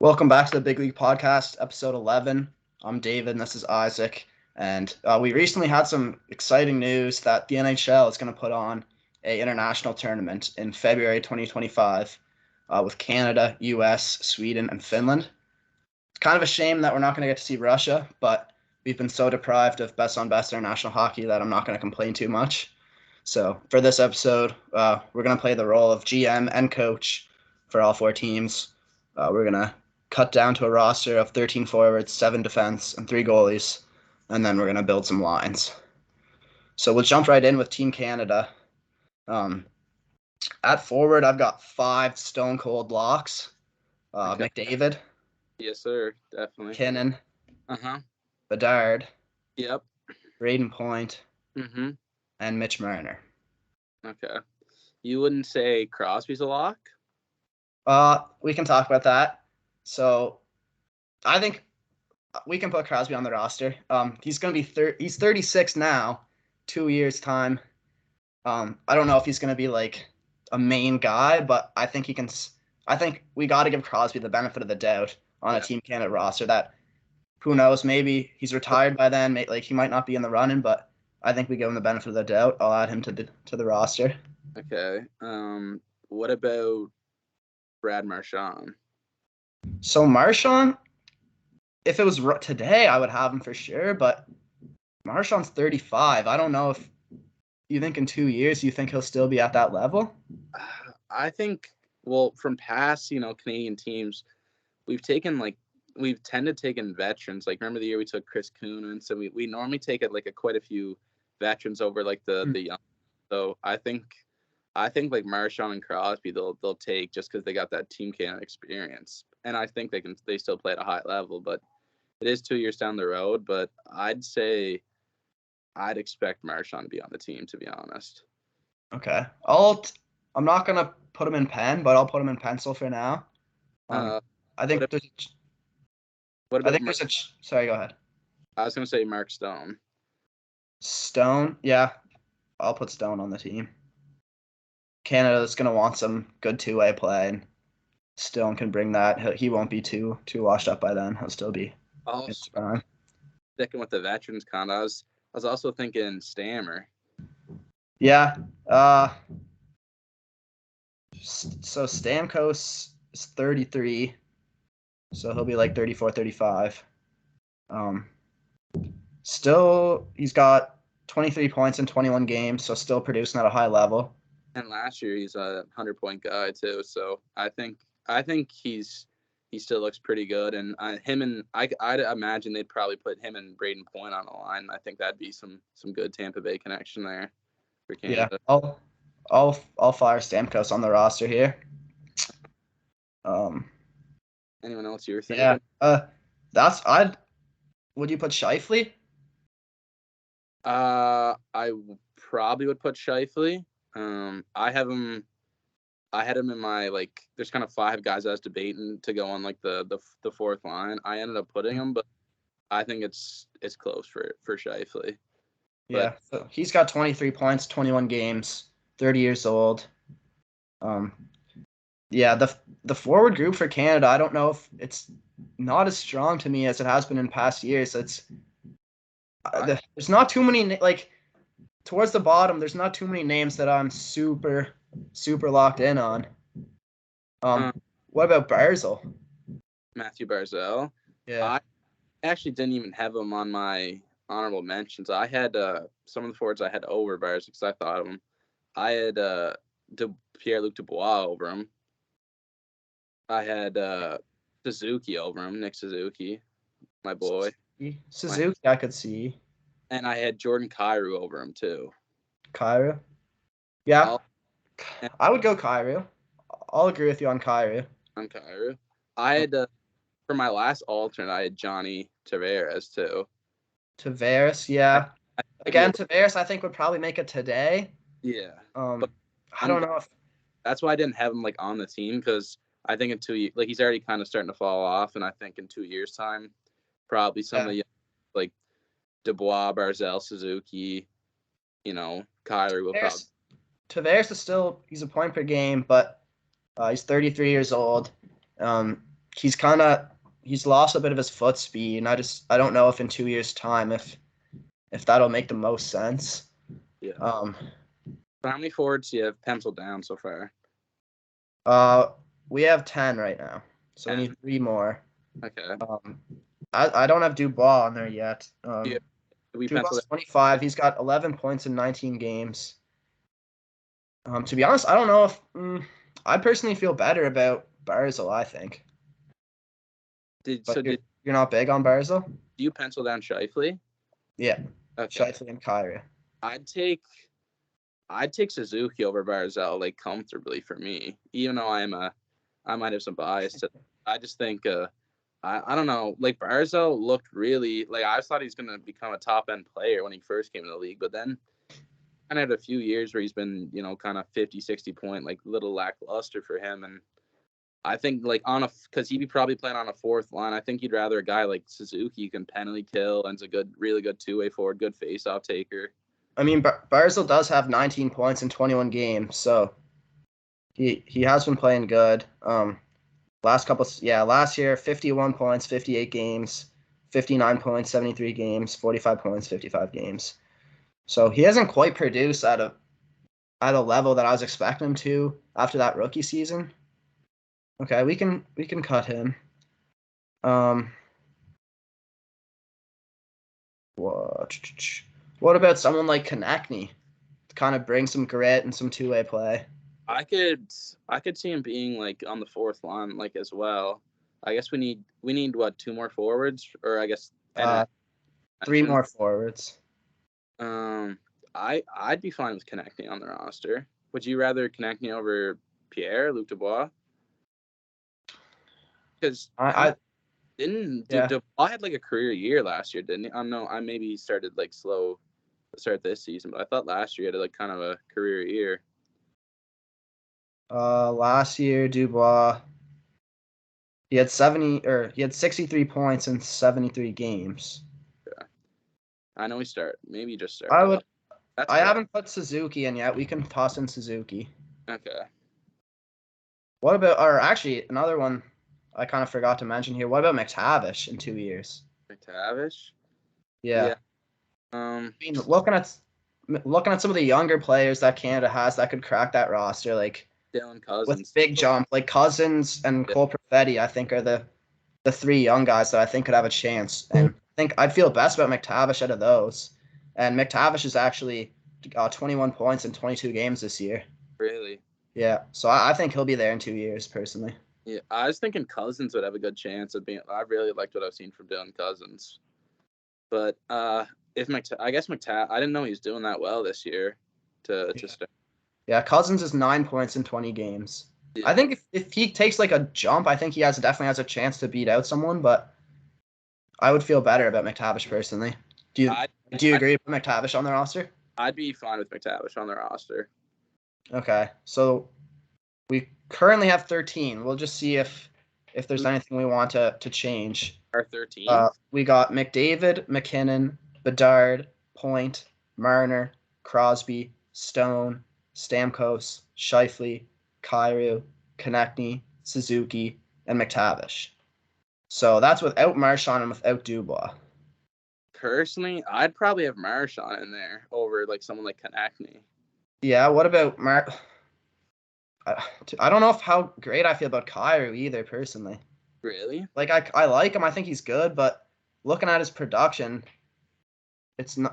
Welcome back to the Big League Podcast, episode 11. I'm David, and this is Isaac. And we recently had some exciting news that the NHL is going to put on an international tournament in February 2025 with Canada, US, Sweden, and Finland. It's kind of a shame that we're not going to get to see Russia, but we've been so deprived of best-on-best international hockey that I'm not going to complain too much. So for this episode, we're going to play the role of GM and coach for all four teams. We're going to cut down to a roster of 13 forwards, 7 defense, and 3 goalies, and then we're going to build some lines. So we'll jump right in with Team Canada. At forward, I've got 5 stone-cold locks. Okay. McDavid. Yes, sir. Definitely. McKinnon. Uh-huh. Bedard. Yep. Braden Point. Mm-hmm. And Mitch Marner. Okay. You wouldn't say Crosby's a lock? We can talk about that. So I think we can put Crosby on the roster. He's going to be he's 36 now, 2 years time. I don't know if he's going to be like a main guy, but I think he can. I think we got to give Crosby the benefit of the doubt on a Team Canada roster. That who knows, maybe he's retired by then. Like he might not be in the running, but I think we give him the benefit of the doubt. I'll add him to the roster. Okay. What about Brad Marchand? So Marchand, if it was today, I would have him for sure. But Marchand's 35. I don't know if you think in 2 years you think he'll still be at that level. I think, well, from past Canadian teams, we've tended taken veterans. Like remember the year we took Chris Kuhn, and so we normally take it like quite a few veterans over like the young. So I think like Marchand and Crosby they'll take just because they got that Team Canada experience, and I think they still play at a high level. But it is 2 years down the road. But I'd say I'd expect Marchand to be on the team, to be honest. Okay, I'm not gonna put him in pen, but I'll put him in pencil for now. I think sorry, go ahead. I was gonna say Mark Stone. Stone, yeah, I'll put Stone on the team. Canada's going to want some good two-way play, and Stone can bring that. He won't be too washed up by then. He'll still be sticking with the veterans kind. I was also thinking Stammer. Yeah. So Stamkos is 33, so he'll be like 34, 35. Still, he's got 23 points in 21 games, so still producing at a high level. And last year he's a 100-point guy too, so I think he still looks pretty good. And I'd imagine they'd probably put him and Braden Point on the line. I think that'd be some good Tampa Bay connection there for Canada. Yeah, I'll fire Stamkos on the roster here. Anyone else you were thinking? Yeah, would you put Scheifele? I probably would put Scheifele. I had him in my there's kind of 5 guys I was debating to go on like the fourth line. I ended up putting him, but I think it's close for Scheifele. Yeah, so he's got 23 points, 21 games, 30 years old. Yeah, the forward group for Canada, I don't know if it's not as strong to me as it has been in past years. There's not too many towards the bottom. There's not too many names that I'm super locked in on. What about Barzal? Matthew Barzal? Yeah. I actually didn't even have him on my honorable mentions. I had some of the forwards I had over Barzal because I thought of him. I had Pierre-Luc Dubois over him. I had Suzuki over him, Nick Suzuki, my boy. Suzuki, I could see. And I had Jordan Kyrou over him too. Kyrou? Yeah. I would go Kyrou. I'll agree with you on Kyrou. I had for my last alternate, I had Johnny Tavares too. Tavares, yeah. Tavares, I think would probably make it today. Yeah. But I don't know if that's why I didn't have him on the team, because I think in 2 years, he's already kind of starting to fall off, and I think in 2 years' time, probably some of the Dubois, Barzal, Suzuki, Kyrou will probably. Tavares is he's a point per game, but he's 33 years old. he's lost a bit of his foot speed, and I don't know if in 2 years' time if that'll make the most sense. Yeah. Um, So how many forwards do you have penciled down so far? we have 10 right now, so we 10? need 3 more. Okay. I don't have Dubois on there yet. Yeah. We Dubois penciled is 25. He's got 11 points in 19 games. To be honest, I don't know if I personally feel better about Barzil, I think. But you're not big on Barzil? Do you pencil down Scheifele? Yeah. Okay. Scheifele and Kyrie. I'd take Suzuki over Barzell like comfortably for me, even though I might have some bias. I just think I don't know, like Barzell looked really like I thought he's gonna become a top end player when he first came in the league, but then kind of had a few years where he's been, kind of 50, 60 point, like little lackluster for him. And I think like because he'd be probably playing on a fourth line. I think you'd rather a guy like Suzuki who can penalty kill and's a really good two-way forward, good face-off taker. I mean, Barzil does have 19 points in 21 games, so he has been playing good. Last year 51 points, 58 games, 59 points, 73 games, 45 points, 55 games. So he hasn't quite produced at a level that I was expecting him to after that rookie season. Okay, we can cut him. What about someone like Konechny to kind of bring some grit and some two-way play? I could see him being like on the fourth line like as well. I guess we need what, two more forwards, or I guess 3 more forwards. I'd be fine with Konechny on the roster. Would you rather Konechny over Luc Dubois? Because Dubois had like a career year last year, didn't he? I know maybe he started like slow to start this season, but I thought last year he had like kind of a career year. Last year Dubois he had 63 points in 73 games. Yeah. I know maybe just started. I haven't put Suzuki in yet. We can toss in Suzuki. Okay. What about, or actually another one I kind of forgot to mention here. What about McTavish in 2 years? McTavish? Yeah. I mean, looking at some of the younger players that Canada has that could crack that roster, like Dylan Cousins, with big jump, like Cousins and Cole Perfetti, I think are the 3 young guys that I think could have a chance. And I think I'd feel best about McTavish out of those. And McTavish is actually 21 points in 22 games this year. Really? Yeah. So I think he'll be there in 2 years, personally. Yeah, I was thinking Cousins would have a good chance of being. I really liked what I've seen from Dylan Cousins, but I guess I didn't know he was doing that well this year to start. Yeah, Cousins is 9 points in 20 games. Yeah. I think if he takes like a jump, I think he definitely has a chance to beat out someone, but I would feel better about McTavish personally. Do you agree with McTavish on the roster? I'd be fine with McTavish on the roster. Okay, so we currently have 13. We'll just see if there's anything we want to change. Our 13? We got McDavid, McKinnon, Bedard, Point, Marner, Crosby, Stone, Stamkos, Scheifele, Kyrou, Konechny, Suzuki, and McTavish. So that's without Marchand and without Dubois. Personally, I'd probably have Marchand in there over like someone like Konechny. Yeah, what about I don't know how great I feel about Kyrou either, personally. Really? Like I like him. I think he's good, but looking at his production,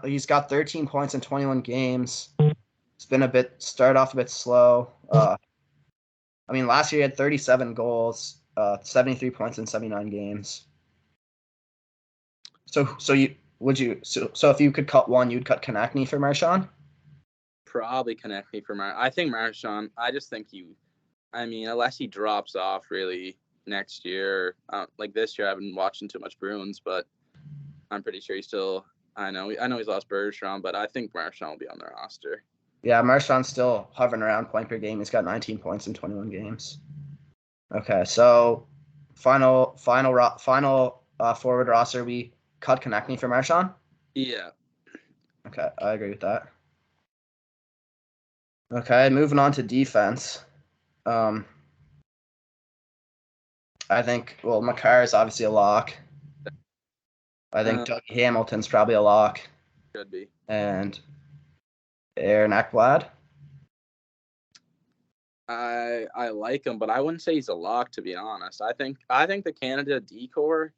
he's got 13 points in 21 games. It's been started off a bit slow. I mean, last year he had 37 goals, 73 points in 79 games. So if you could cut one, you'd cut Konechny for Marchand? Probably Konechny for I think Marchand. I just think unless he drops off really next year, like this year, I haven't been watching too much Bruins, but I'm pretty sure he's still. I know he's lost Bergeron, but I think Marchand will be on the roster. Yeah, Marchand's still hovering around point per game. He's got 19 points in 21 games. Okay, so final forward roster, we cut Konechny for Marchand? Yeah. Okay, I agree with that. Okay, moving on to defense. I think, well, Makar is obviously a lock. I think Uh, Dougie Hamilton's probably a lock. Could be. And Aaron Ekblad. I like him, but I wouldn't say he's a lock, to be honest. I think the Canada decor,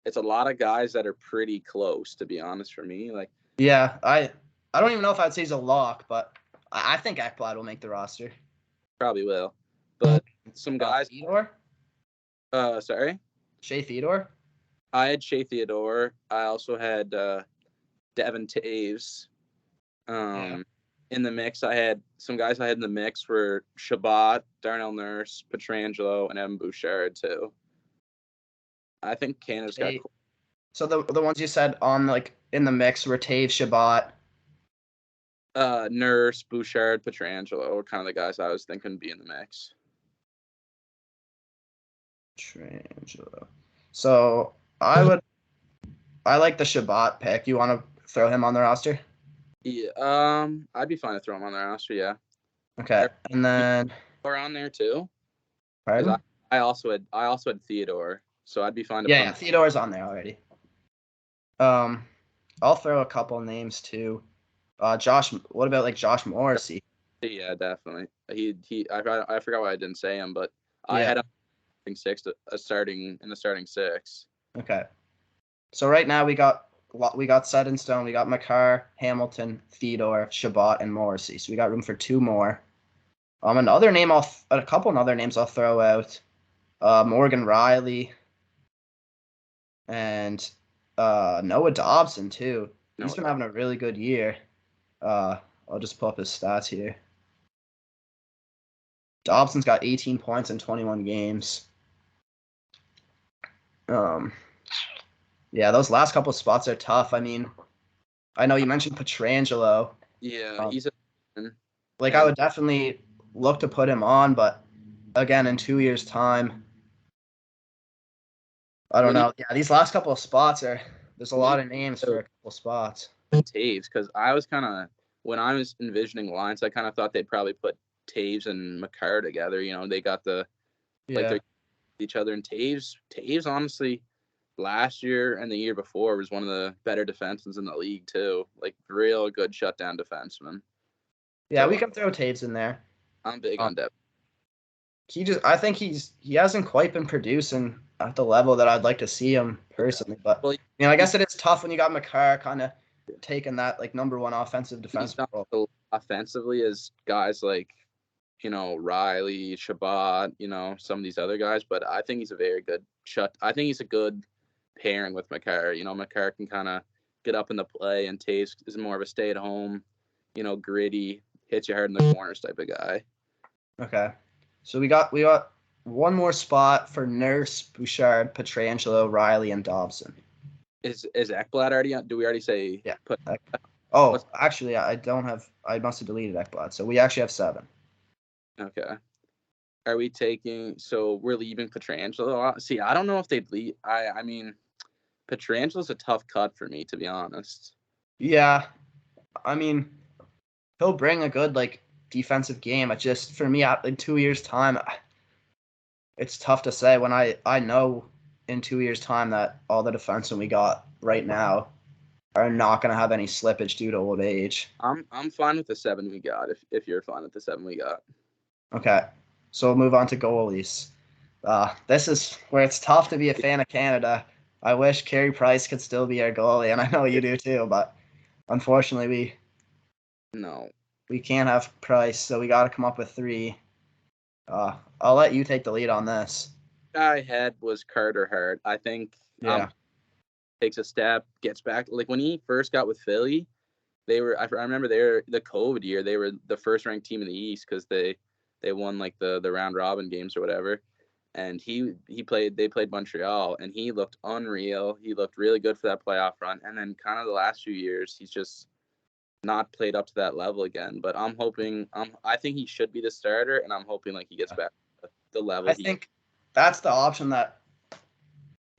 it's a lot of guys that are pretty close, to be honest, for me. Like, Yeah, I don't even know if I'd say he's a lock, but I think Ekblad will make the roster. probably will. But some guys, Theodore? sorry. Shea Theodore? I had Shea Theodore. I also had Devin Taves. Yeah. In the mix, I had some guys I had in the mix were Shabbat, Darnell Nurse, Petrangelo, and Evan Bouchard too. I think Canada's got. So the ones you said on like in the mix were Taves, Shabbat. Nurse, Bouchard, Petrangelo were kind of the guys I was thinking would be in the mix. Petrangelo. So I like the Shabbat pick. You want to throw him on the roster? Yeah, I'd be fine to throw him on the roster. Yeah. Okay, and then Or on there too. pardon? I also had Theodore, so I'd be fine to put Yeah, him. Theodore's on there already. I'll throw a couple names too. Josh. What about like Josh Morrissey? Yeah, definitely. I forgot why I didn't say him, but I Yeah. had him starting in the starting six. Okay. So right now we got set in stone. We got Makar, Hamilton, Theodore, Shabbat, and Morrissey. So we got room for two more. A couple other names I'll throw out. Morgan Riley and Noah Dobson too. He's been having a really good year. I'll just pull up his stats here. Dobson's got 18 points in 21 games. Yeah, those last couple of spots are tough. I mean, I know you mentioned Petrangelo. Yeah, he's like I would definitely look to put him on, but again, in 2 years' time, I don't know. Yeah, these last couple of spots there's a lot of names for a couple spots. Taves, because I was kind of when I was envisioning lines, I kind of thought they'd probably put Taves and Makar together. You know, they got they're each other, and Taves honestly last year and the year before was one of the better defensemen in the league too. Like real good shutdown defenseman. Yeah, so we can throw Taves in there. I'm big on depth. I think he hasn't quite been producing at the level that I'd like to see him personally. But I guess it is tough when you got Makar kind of taking that like number one offensive defense role. So offensively as guys like, Riley, Shabbat, some of these other guys, but I think he's a very good I think he's a good pairing with Makar. Makar can kind of get up in the play, and Taves is more of a stay at home, gritty, hits you hard in the corners type of guy. Okay. So we got one more spot for Nurse, Bouchard, Petrangelo, Riley, and Dobson. Is Ekblad already on? Do we already say? Yeah. Actually, I don't have. I must have deleted Ekblad. So we actually have 7. Okay. Are we taking? So we're leaving Petrangelo. See, I don't know if they'd leave. I mean, Petrangelo's a tough cut for me, to be honest. Yeah, I mean, he'll bring a good like defensive game. It just for me, in 2 years' time, it's tough to say. When I know in 2 years' time that all the defensemen we got right now are not going to have any slippage due to old age. I'm fine with the 7 we got. If you're fine with the 7 we got. Okay, so we'll move on to goalies. This is where it's tough to be a fan of Canada. I wish Carey Price could still be our goalie, and I know you do too, but unfortunately we can't have Price, so we got to come up with 3. I'll let you take the lead on this. I had was Carter Hart. I think takes a step, gets back. Like when he first got with Philly, I remember the COVID year, they were the first ranked team in the East because they won like the round robin games or whatever. And they played Montreal, and he looked unreal. He looked really good for that playoff run. And then kind of the last few years, he's just not played up to that level again. But I think he should be the starter, and I'm hoping like he gets back to the level. I think that's the option that,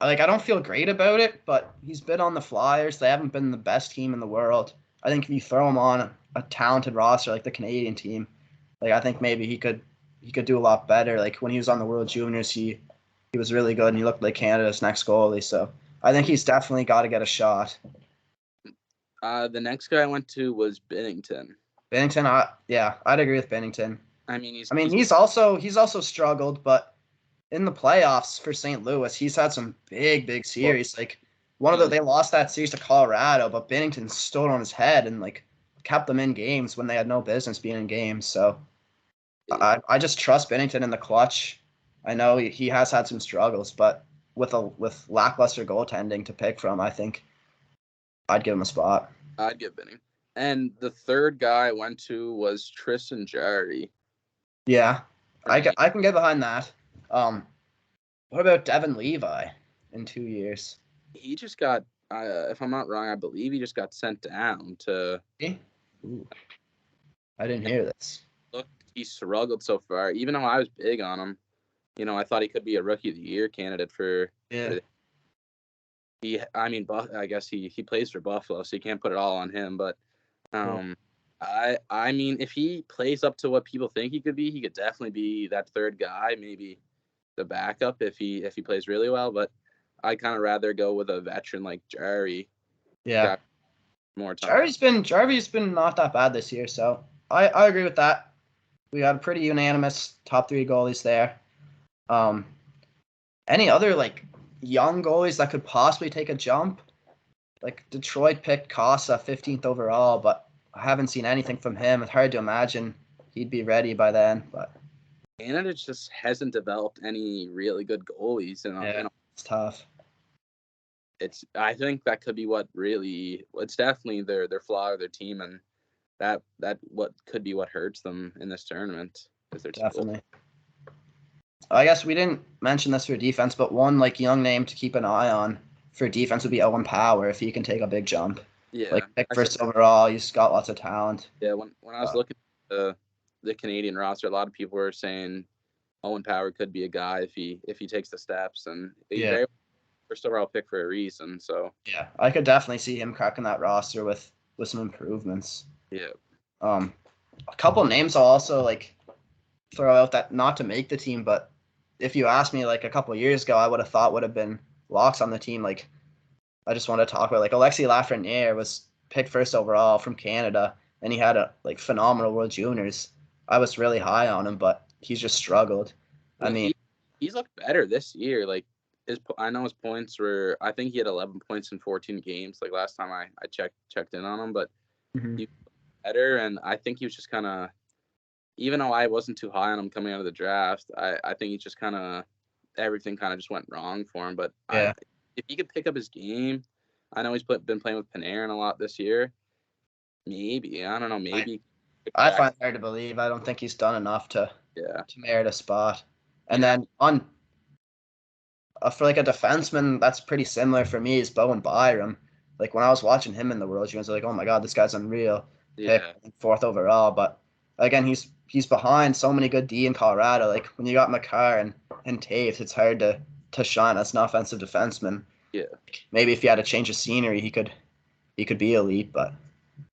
like, I don't feel great about it, but he's been on the Flyers. They haven't been the best team in the world. I think if you throw him on a talented roster like the Canadian team, like I think maybe he could do a lot better. Like when he was on the World Juniors, he He was really good, and he looked like Canada's next goalie. So I think he's definitely got to get a shot. The next guy I went to was Bennington. Bennington, yeah, I'd agree with Bennington. I mean, He's also struggled, but in the playoffs for St. Louis, he's had some big series. Like they lost that series to Colorado, but Bennington stood on his head and like kept them in games when they had no business being in games. So I just trust Bennington in the clutch. I know he has had some struggles, but with lackluster goaltending to pick from, I think I'd give him a spot. I'd give Bennington. And the third guy I went to was Tristan Jarry. Yeah, I can get behind that. What about Devin Levi in 2 years? He just got, if I'm not wrong, I believe he just got sent down to. Ooh. I didn't hear this. Look, he struggled so far. Even though I was big on him, I thought he could be a Rookie of the Year candidate for. Yeah. I guess he plays for Buffalo, so you can't put it all on him. But, I mean, if he plays up to what people think he could be, he could definitely be that third guy, maybe the backup if he plays really well. But I'd kind of rather go with a veteran like Jarry. Yeah. More time. Jarry's been not that bad this year, so I agree with that. We got a pretty unanimous top 3 goalies there. Any other like young goalies that could possibly take a jump? Like Detroit picked Casa 15th overall, but I haven't seen anything from him. It's hard to imagine he'd be ready by then. But Canada just hasn't developed any really good goalies, it's tough. I think that could be it's definitely their flaw of their team, and that what could be what hurts them in this tournament is their definitely. I guess we didn't mention this for defense, but one like young name to keep an eye on for defense would be Owen Power if he can take a big jump. Yeah, like pick first overall, he's got lots of talent. Yeah, when I was looking at the Canadian roster, a lot of people were saying Owen Power could be a guy if he takes the steps, and he's very first overall pick for a reason. So yeah, I could definitely see him cracking that roster with some improvements. Yeah. A couple names I'll also like throw out that not to make the team, but if you asked me like a couple of years ago, I would have thought would have been locks on the team. Like I just want to talk about like Alexis Lafreniere was picked first overall from Canada, and he had a like phenomenal World Juniors. I was really high on him, but he's just struggled. I mean, he's looked better this year. Like I know his points were. I think he had 11 points in 14 games. Like last time I checked in on him, but he was better, and I think he was just kind of. Even though I wasn't too high on him coming out of the draft, I think he just kind of everything kind of just went wrong for him. But if he could pick up his game, I know he's been playing with Panarin a lot this year. Maybe I don't know. Maybe I find it hard to believe. I don't think he's done enough to merit a spot. And then on for like a defenseman, that's pretty similar for me is Bowen Byram. Like when I was watching him in the World Juniors, I was like, oh my god, this guy's unreal. Pick 4th overall, but again, he's behind so many good D in Colorado. Like when you got McCarr and Taves, it's hard to shine as an offensive defenseman. Yeah. Maybe if he had to change of scenery, he could be elite, but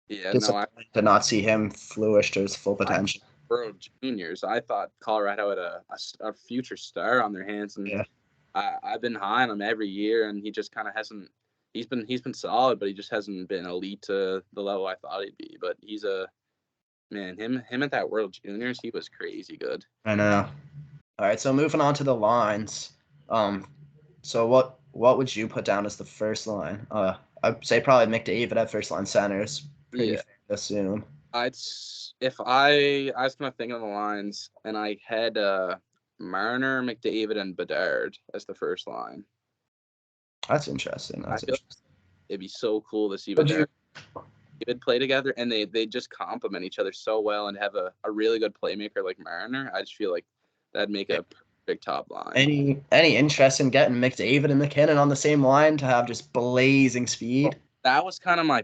to not see him flourish to his full potential. World Juniors, I thought Colorado had a future star on their hands, and I've been high on him every year, and he just kind of hasn't. He's been solid, but he just hasn't been elite to the level I thought he'd be. But he's him at that World Juniors, he was crazy good. I know. All right, so moving on to the lines. So what would you put down as the first line? I'd say probably McDavid at first line center is pretty fair to assume. If I was kind of thinking of the lines, and I had Marner, McDavid, and Bedard as the first line. That's interesting. It'd be so cool to see Bedard play together, and they just complement each other so well and have a really good playmaker like Marner. I just feel like that'd make a perfect top line. Any interest in getting McDavid and McKinnon on the same line to have just blazing speed? That was kind of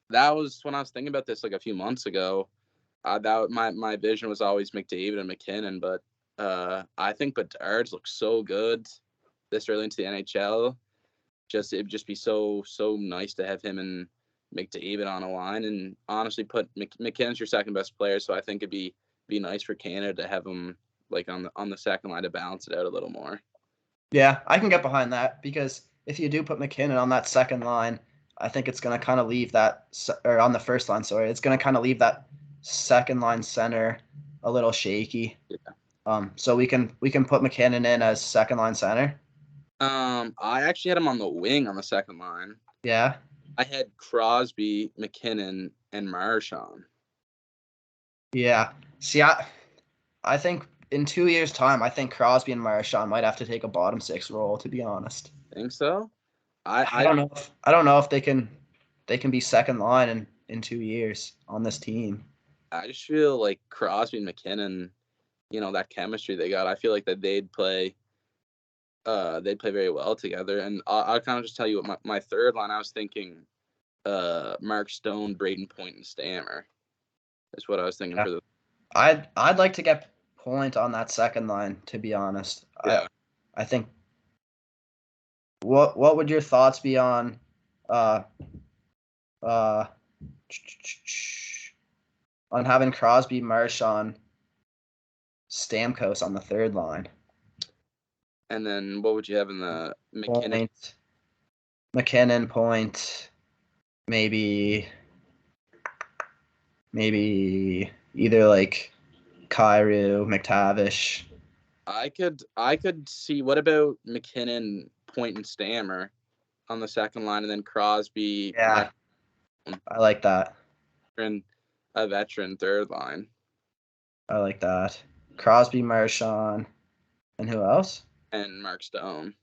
that was when I was thinking about this like a few months ago. My vision was always McDavid and McKinnon, but I think Bedard's looks so good this early into the NHL. It'd just be so nice to have him and McDavid on a line, and honestly put McKinnon's your second best player, so I think it'd be nice for Canada to have him like on the second line to balance it out a little more. Yeah, I can get behind that because if you do put McKinnon on that second line, I think it's going to kind of leave or on the first line, sorry, it's going to kind of leave that second line center a little shaky. Yeah. So we can put McKinnon in as second line center. I actually had him on the wing on the second line. Yeah. I had Crosby, McKinnon, and Marchand. Yeah. See, I think in 2 years' time, I think Crosby and Marchand might have to take a bottom six role. To be honest, Think so? I don't know if I don't know if they can be second line in 2 years on this team. I just feel like Crosby and McKinnon, that chemistry they got. I feel like that they'd play very well together. And I'll kind of just tell you what my third line. I was thinking, Mark Stone, Braden Point, and Stammer. That's what I was thinking Yeah. for the. I'd like to get Point on that second line. To be honest, Yeah. I think. What would your thoughts be on, uh, uh, on having Crosby, Marchand, Stamkos on the third line? And then what would you have in the McKinnon? McKinnon, Point, maybe either like Kyrou, McTavish. I could see. What about McKinnon, Point, and Stammer on the second line, and then Crosby, Yeah, I like that. and a veteran third line, I like that. Crosby, Marchand, and who else? and Mark Stone.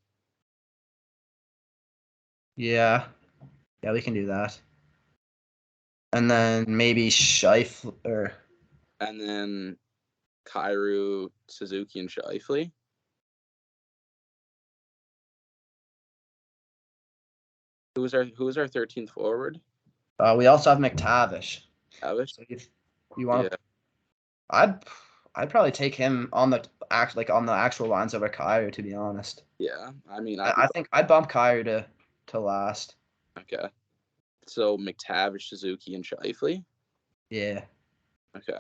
Yeah, yeah, we can do that. And then maybe Scheifele. And then Kyrou, Suzuki, and Shifley. Who was our 13th forward? We also have McTavish. Avish? So if you want, Yeah. I'd I'd probably take him on the on the actual lines over Kyrou, to be honest. Yeah. I mean, I think I'd bump Kyrou to last. okay. So McTavish, Suzuki, and Shifley. Yeah. Okay.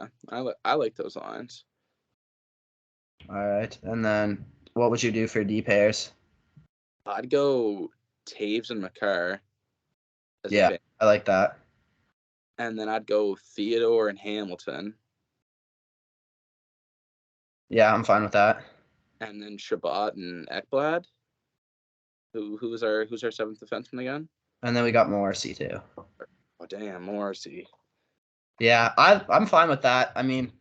I like those lines. All right. And then what would you do for D pairs? I'd go Taves and McCarr as a Yeah, band. I like that. And then I'd go Theodore and Hamilton. Yeah, I'm fine with that. And then Shabbat and Ekblad. Who's our seventh defenseman again? And then we got Morrissey too. Oh damn, Morrissey. Yeah, I'm fine with that. I mean,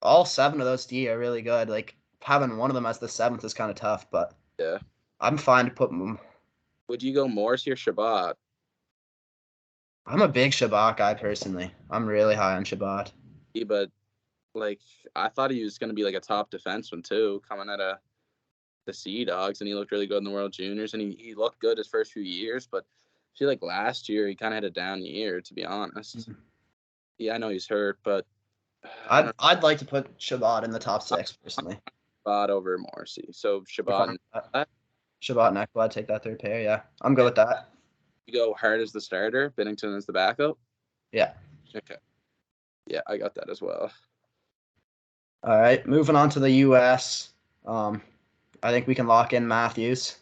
all seven of those D are really good. Like having one of them as the seventh is kind of tough, but Yeah. I'm fine to put them. Would you go Morrissey or Shabbat? I'm a big Shabbat guy personally. I'm really high on Shabbat. Yeah, but like I thought he was gonna be like a top defenseman too, coming out of the Sea Dogs, and he looked really good in the World Juniors, and he looked good his first few years, but I feel like last year he kind of had a down year, to be honest. Mm-hmm. Yeah, I know he's hurt, but I'd like to put Shabbat in the top six personally. Shabbat over Morrissey. So Shabbat and Shabbat and Ekblad take that third pair. Yeah, I'm good with that. you go Hart as the starter, Binnington as the backup. Yeah. Okay. Yeah, I got that as well. All right, moving on to the U.S. I think we can lock in Matthews.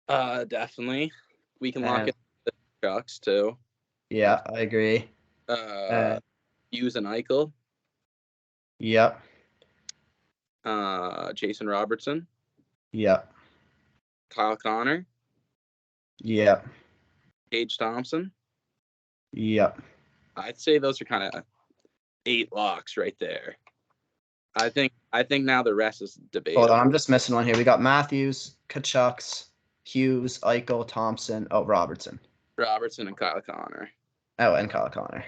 Definitely. We can lock in the Ducks too. Yeah, I agree. Hughes and Eichel. Yep. Jason Robertson. Yep. Kyle Connor. Yep. Paige Thompson. Yep. I'd say those are kind of 8 locks right there. I think now the rest is debatable. Hold on, I'm just missing one here. We got Matthews, Kachucks, Hughes, Eichel, Thompson, Robertson. Robertson and Kyle Connor. Oh, and Kyle Connor.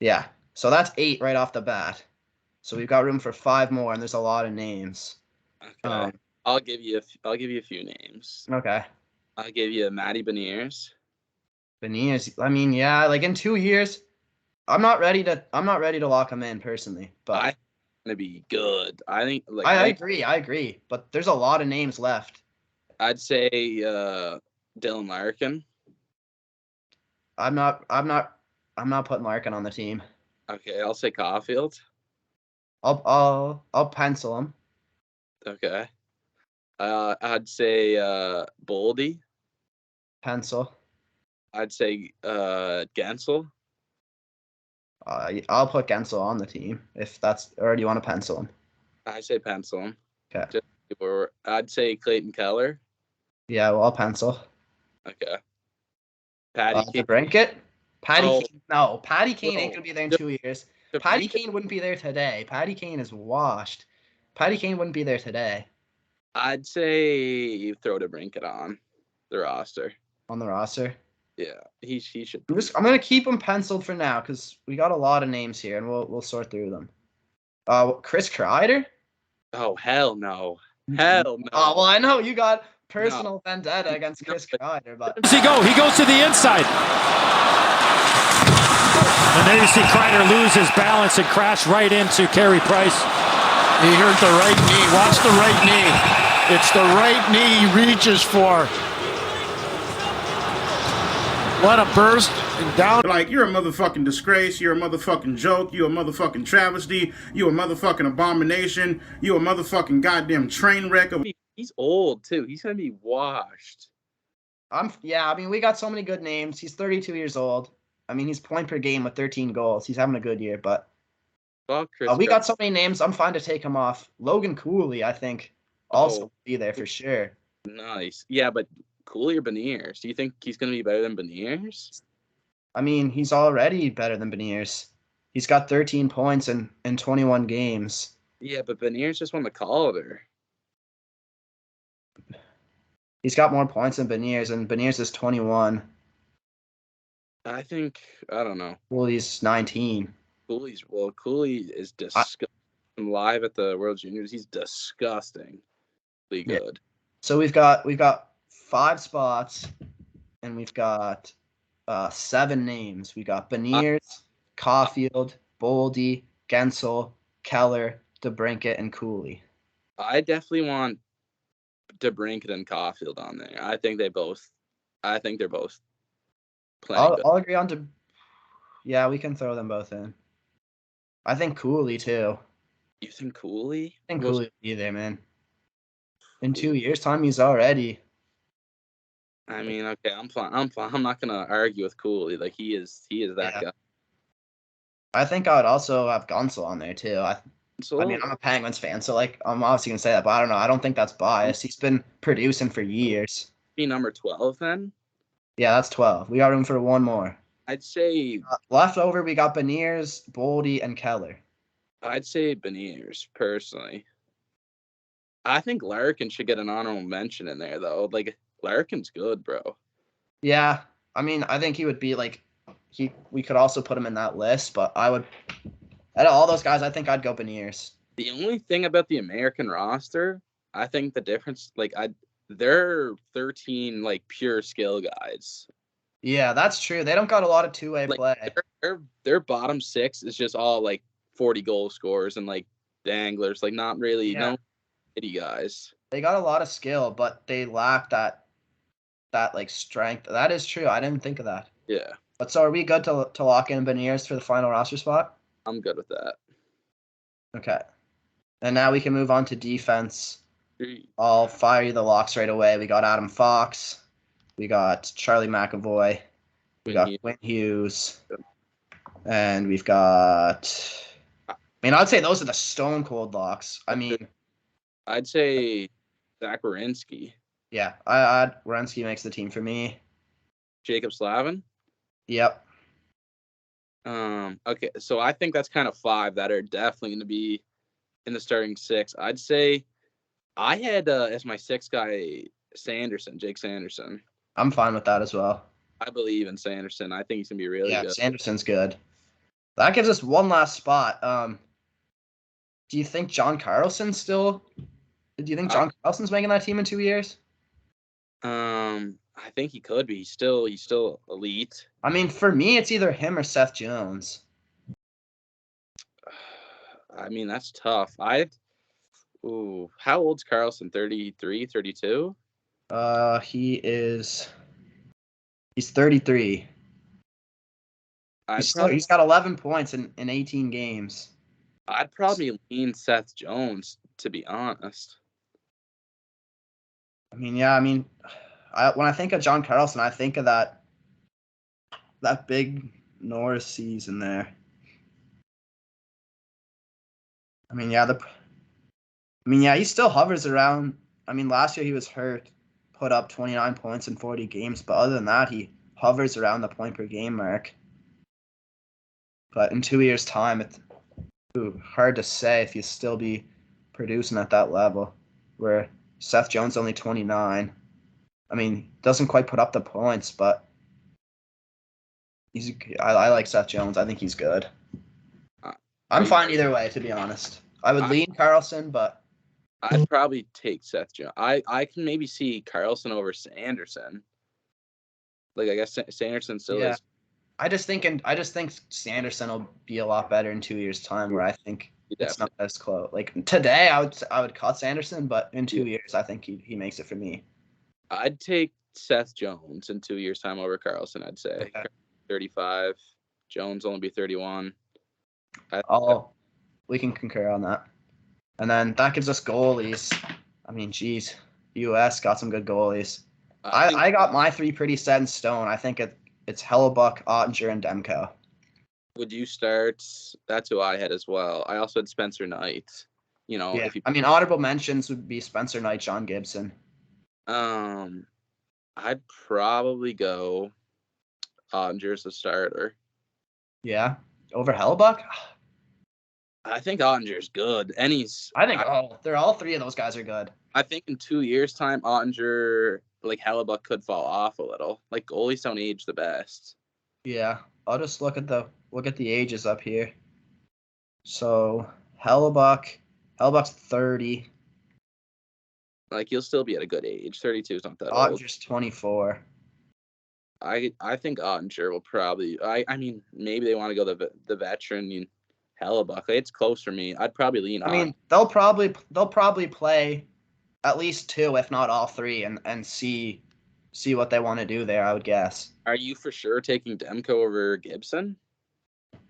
Yeah. So that's 8 right off the bat. So we've got room for 5 more, and there's a lot of names. Okay. I'll give you a few names. Okay. I'll give you Matty Beniers. Beniers. I mean, yeah, like in 2 years, I'm not ready to lock him in personally, but I'm gonna be good. I think I agree. But there's a lot of names left. I'd say Dylan Larkin. I'm not putting Larkin on the team. Okay, I'll say Caulfield. I'll pencil him. Okay. I'd say Boldy. Pencil. I'd say Gensel. I'll put Gensel on the team if that's, or do you want to pencil him? I say pencil him. Okay. I'd say Clayton Keller. Yeah, well, I'll pencil. Okay. Patty Kane. DeBrincat? Oh, Patty Kane ain't no. gonna be there in 2 years. Patty Kane wouldn't be there today. Patty Kane is washed. Patty Kane wouldn't be there today I'd say you throw DeBrincat on the roster. on the roster. Yeah, he should. I'm gonna keep him penciled for now because we got a lot of names here, and we'll sort through them. Chris Kreider? Oh, hell no. Hell no. Oh, well, I know you got personal vendetta against Chris Kreider, but Does he go? He goes to the inside. And there you see Kreider lose his balance and crash right into Carey Price. He hurt the right knee. Watch the right knee. It's the right knee he reaches for. What a burst and down. Like, you're a motherfucking disgrace, you're a motherfucking joke, you're a motherfucking travesty, you're a motherfucking abomination, you're a motherfucking goddamn train wreck of... He's old, too. He's going to be washed. I mean, we got so many good names. He's 32 years old. I mean, he's point per game with 13 goals. He's having a good year, but we got so many names. I'm fine to take him off. Logan Cooley, I think, also be there for sure. Nice. Yeah, but Cooley or Beniers? Do you think he's going to be better than Beniers? I mean, he's already better than Beniers. He's got 13 points in 21 games. Yeah, but Beniers just won the Calder. He's got more points than Beniers, and Beniers is 21. I don't know. Well, he's 19. Cooley is disgusting. Live at the World Juniors, he's disgustingly good. So we've got 5 spots, and we've got 7 names. We got Beniers, Caulfield, Boldy, Gensel, Keller, DeBrincat, and Cooley. I definitely want DeBrincat and Caulfield on there. I think they're both playing good. I'll agree on Yeah, we can throw them both in. I think Cooley too. You think Cooley? I think Cooley will be there, man. In 2 years' time, he's already. I mean, okay, I'm fine. I'm not gonna argue with Cooley. Like he is that guy. I think I would also have Gensel on there too. I mean, I'm a Penguins fan, so like I'm obviously gonna say that, but I don't know. I don't think that's biased. He's been producing for years. Be number 12 then? Yeah, that's 12. We got room for one more. I'd say left over. We got Beniers, Boldy, and Keller. I'd say Beniers personally. I think Larkin should get an honorable mention in there though. Like Larkin's good, bro. Yeah, I mean, I think he would be like we could also put him in that list, but I would. Out of all those guys, I think I'd go Beniers. The only thing about the American roster, I think the difference, they're 13 like pure skill guys. Yeah, that's true. They don't got a lot of two-way play. Their bottom 6 is just all like 40 goal scorers and like danglers, like not really no pity guys. They got a lot of skill, but they lack that like strength. That is true. I didn't think of that. Yeah. But so are we good to lock in Beniers for the final roster spot? I'm good with that. Okay. And now we can move on to defense. I'll fire you the locks right away. We got Adam Fox. We got Charlie McAvoy. We got Quinn Hughes. And we've got... I mean, I'd say those are the stone cold locks. I mean... I'd say Zach Werenski. Yeah, Werenski makes the team for me. Jacob Slavin? Yep. Okay, so I think that's kind of 5 that are definitely going to be in the starting 6. I'd say I had as my 6th guy Jake Sanderson. I'm fine with that as well. I believe in Sanderson. I think he's going to be really good. Yeah, Sanderson's good. That gives us one last spot. Do you think John Carlson's still... Do you think John Carlson's making that team in 2 years? I think he could be. He's still elite. I mean, for me, it's either him or Seth Jones. I mean, that's tough. How old's Carlson? 33, 32? He's 33. He's got 11 points in 18 games. I'd probably lean Seth Jones, to be honest. I mean, yeah. I mean, when I think of John Carlson, I think of that big Norris season there. I mean, yeah. He still hovers around. I mean, last year he was hurt, put up 29 points in 40 games, but other than that, he hovers around the point per game mark. But in 2 years' time, it's hard to say if he'll still be producing at that level. Where Seth Jones only 29. I mean, doesn't quite put up the points, but I like Seth Jones. I think he's good. I'm fine either way, to be honest. I would lean Carlson, but I'd probably take Seth Jones. I can maybe see Carlson over Sanderson. Like I guess Sanderson still is. I just think Sanderson will be a lot better in 2 years' time. Where I think it's not as close. Like today, I would cut Sanderson, but in 2 years, I think he makes it for me. I'd take Seth Jones in 2 years' time over Carlson. I'd say 35. Jones only be 31. We can concur on that. And then that gives us goalies. I mean, geez, U.S. got some good goalies. I got my three pretty set in stone. I think it's Hellebuck, Ottinger, and Demko. Would you start? That's who I had as well. I also had Spencer Knight. Honorable mentions would be Spencer Knight, John Gibson. I'd probably go Ottinger as a starter. Yeah, over Hellebuck. I think Ottinger's good, and they're all three of those guys are good. I think in 2 years' time, Ottinger, like Hellebuck, could fall off a little. Like goalies don't age the best. Yeah, I'll just look at the ages up here. So Hellebuck's 30. Like he'll still be at a good age. 32 is not that old. Ottinger's 24. I think Ottinger will probably. I mean, maybe they want to go the veteran. Hellebuck. It's close for me. I'd probably lean on. I mean, they'll probably play at least two, if not all three, and see what they want to do there, I would guess. Are you for sure taking Demko over Gibson?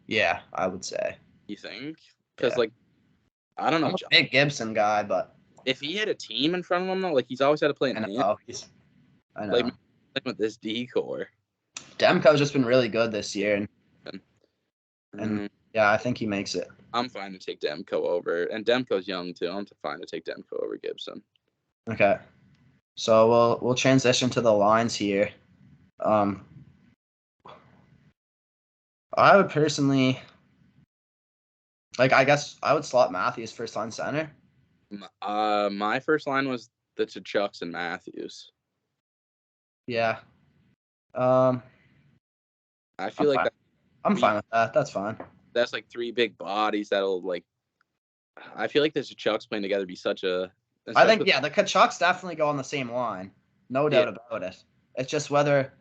Yeah, I would say. You think? Because I don't know. I'm a big Gibson guy, but if he had a team in front of him though, like he's always had to play in I know. Like with this decor. Demko's just been really good this year, and yeah, I think he makes it. I'm fine to take Demko over, and Demko's young too. I'm fine to take Demko over Gibson. Okay, so we'll transition to the lines here. I would personally, I guess I would slot Matthews first line center. My first line was the Tkachuks and Matthews. Yeah. I feel I'm fine with that. That's fine. That's like three big bodies that'll I feel like the Tkachuks playing together be such a. I think the Tkachuks definitely go on the same line, no doubt about it. It's just whether.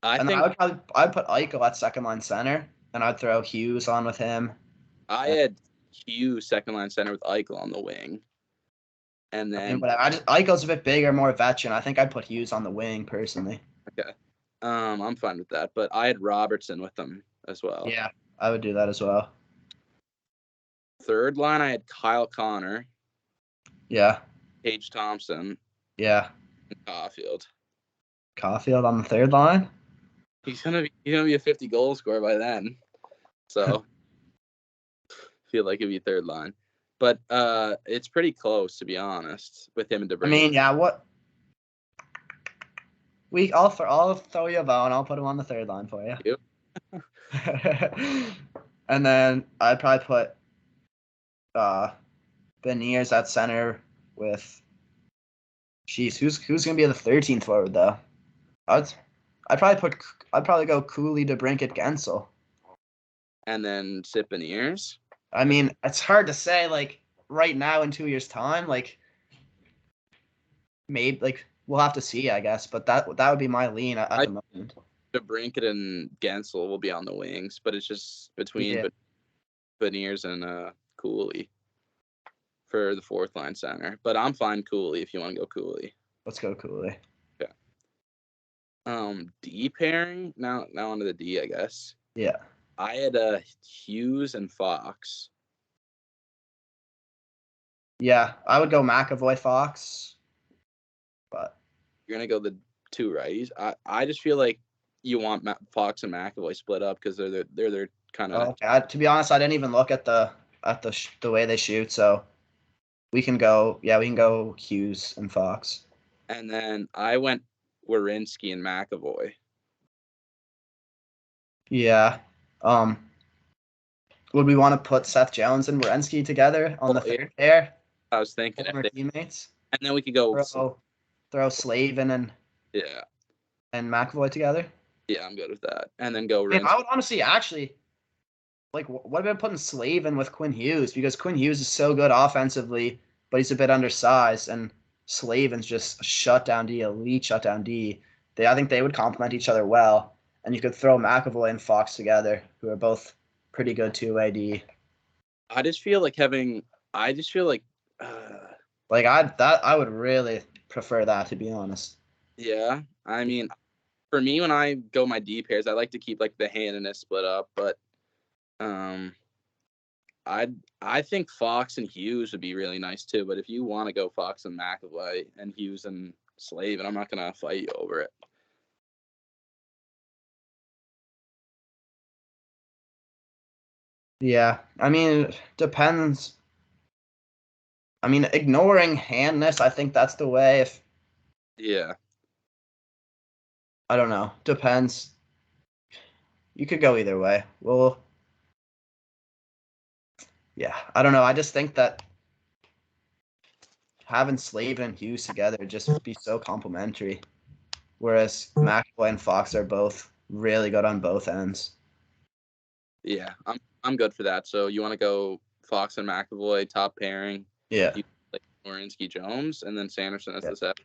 I'd put Eichel at second line center, and I'd throw Hughes on with him. I had Hughes second line center with Eichel on the wing, and then Eichel's a bit bigger, more veteran. I think I'd put Hughes on the wing personally. Okay, I'm fine with that, but I had Robertson with them as well. Yeah, I would do that as well. Third line, I had Kyle Connor. Yeah. Paige Thompson. Yeah. And Caulfield. Caulfield on the third line? He's gonna be a 50 goal scorer by then. So feel like it'd be third line. But it's pretty close, to be honest, with him and DeBrincat. I mean, yeah, I'll throw you a bone. I'll put him on the third line for you. Yep. And then I'd probably put Beniers at center with. Jeez, who's gonna be the 13th forward though? I'd probably go Cooley, DeBrincat, Gensel. And then sit Beniers. I mean, it's hard to say right now in 2 years' time. Maybe we'll have to see, I guess. But that would be my lean at the moment. DeBrincat and Gensel will be on the wings, but it's just between Beniers and Cooley for the fourth line center. But I'm fine Cooley if you want to go Cooley. Let's go Cooley. Yeah. D pairing now onto the D, I guess. Yeah. I had Hughes and Fox. Yeah, I would go McAvoy, Fox. But You're gonna go the two righties. I just feel like you want Fox and McAvoy split up because they're kind of. okay. To be honest, I didn't even look at the way they shoot. So we can go. Yeah, we can go Hughes and Fox. And then I went Werenski and McAvoy. Yeah. Would we want to put Seth Jones and Werenski together on the third pair? I was thinking, Former teammates. and then we could go throw Slavin and McAvoy together. Yeah, I'm good with that. And then go. I would honestly, actually, like, what about putting Slavin with Quinn Hughes? Because Quinn Hughes is so good offensively, but he's a bit undersized, and Slavin's just a shutdown D, elite shutdown D. I think they would complement each other well, and you could throw McAvoy and Fox together, who are both pretty good two-way D. I just feel like I would really prefer that, to be honest. Yeah, I mean, for me, when I go my D pairs, I like to keep like the handedness split up, but I think Fox and Hughes would be really nice too. But if you want to go Fox and McAvoy and Hughes and Slavin, I'm not gonna fight you over it. Yeah, I mean, it depends. I mean, ignoring handness, I think that's the way. Yeah. I don't know. Depends. You could go either way. Well, yeah, I don't know. I just think that having Slavin and Hughes together would just be so complimentary. Whereas McAvoy and Fox are both really good on both ends. Yeah, I'm good for that. So you want to go Fox and McAvoy top pairing? Yeah. Like Werenski Jones, and then Sanderson as the set.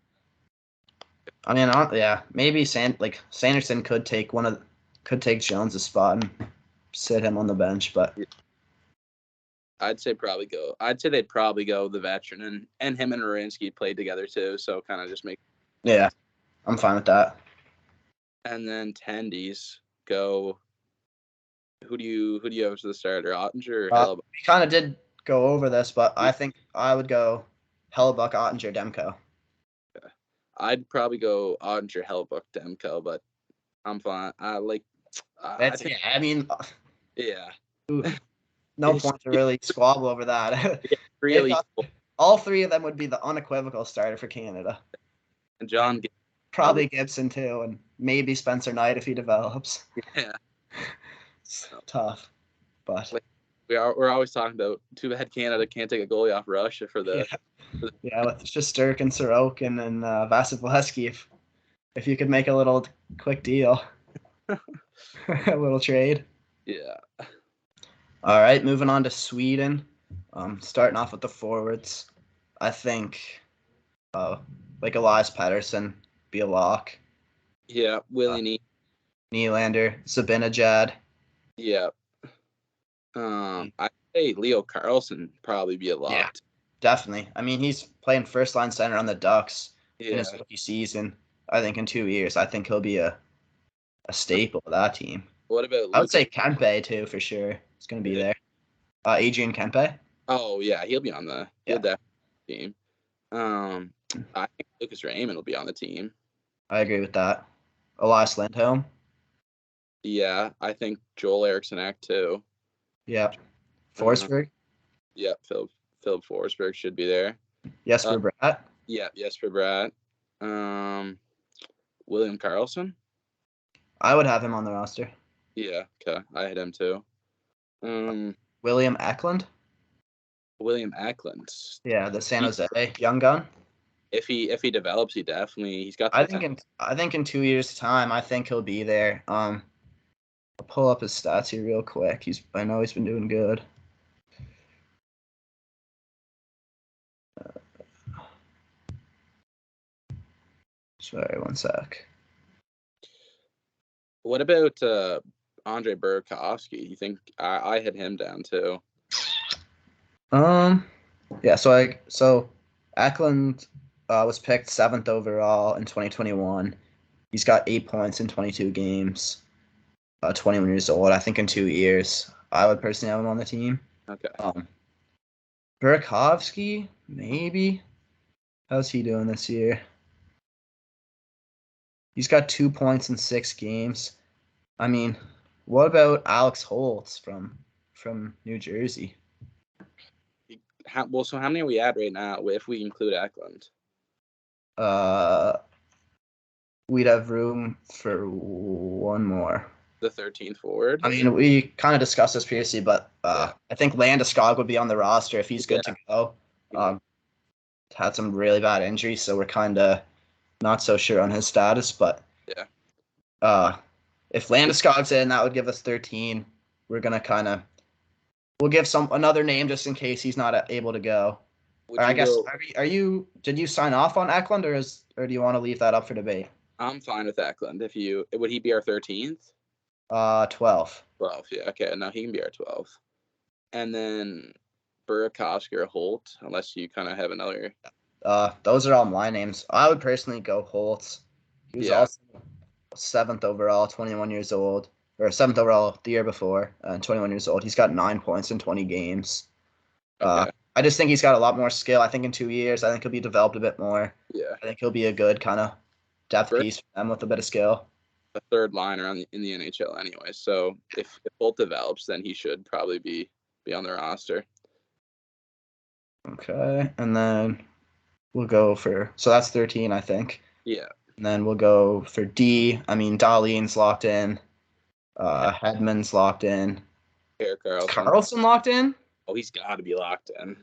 I mean, yeah, maybe Sanderson could take Jones' spot and sit him on the bench, but I'd say they'd probably go the veteran, and him and Werenski played together too, so kind of just make. Yeah, I'm fine with that. And then tendies go. Who do you have as the starter, Ottinger or Hellebuyck? We kind of did go over this, but I think I would go Hellebuyck, Ottinger, Demko. Yeah. I'd probably go Ottinger, Hellebuyck, Demko, but I'm fine. Yeah. No point to really squabble over that. Yeah, really. All three of them would be the unequivocal starter for Canada. And John probably Gibson too, and maybe Spencer Knight if he develops. Yeah. It's tough, but we're always talking about too bad Canada can't take a goalie off Russia for the with Shesterkin, Sorokin, and Vasilevsky. If you could make a little quick deal, a little trade. Yeah. All right, moving on to Sweden. Starting off with the forwards, I think, Elias Pettersson be a lock. Yeah, Willie Nylander, Zibanejad. Yeah. I'd say Leo Carlson probably be a lock. Yeah, definitely. I mean, he's playing first line center on the Ducks in his rookie season. I think in 2 years, I think he'll be a staple of that team. What about I would say Kempe too, for sure. He's going to be there. Adrian Kempe. Oh yeah, he'll be on the team. I think Lucas Raymond will be on the team. I agree with that. Elias Lindholm. Yeah, I think Joel Eriksson Ek too. Yeah. Forsberg. Yeah, Philip Forsberg should be there. Jesper Bratt. Yeah, Jesper Bratt. William Karlsson. I would have him on the roster. Yeah, okay. I had him too. William Eklund. William Eklund. Yeah, the San Jose young gun. If he develops, he's got. I think in 2 years' time, I think he'll be there. I'll pull up his stats here real quick. I know he's been doing good. Sorry, one sec. What about Andre Burakovsky? You think I had him down too? Yeah. So Eklund was picked 7th overall in 2021. He's got 8 points in 22 games. 21 years old. I think in 2 years, I would personally have him on the team. Okay. Burakovsky, maybe. How's he doing this year? He's got 2 points in 6 games. I mean, what about Alex Holtz from New Jersey? So how many are we at right now if we include Eklund? We'd have room for one more. The 13th forward? I mean, we kind of discussed this previously, but I think Landeskog would be on the roster if he's good to go. Had some really bad injuries, so we're kind of not so sure on his status. But if Landeskog's in, that would give us 13. We're gonna we'll give another name just in case he's not able to go. I guess did you sign off on Eklund or do you want to leave that up for debate? I'm fine with Eklund. Would he be our 13th? 12. 12, yeah. Okay, no, he can be our 12th. And then Burakovsky or Holt, unless you kind of have another. Those are all my names. I would personally go Holtz. He was also 7th overall, 21 years old, or 7th overall the year before, 21 years old. He's got 9 points in 20 games. Okay. I just think he's got a lot more skill. I think in 2 years, I think he'll be developed a bit more. Yeah. I think he'll be a good kind of depth piece for them with a bit of skill. A third liner in the NHL anyway. So if Holt develops, then he should probably be on the roster. Okay, and then we'll go so that's 13, I think. Yeah. And then we'll go for D. I mean, Dahlin's locked in. Hedman's locked in. Erik Karlsson. Is Karlsson locked in? Oh, he's got to be locked in.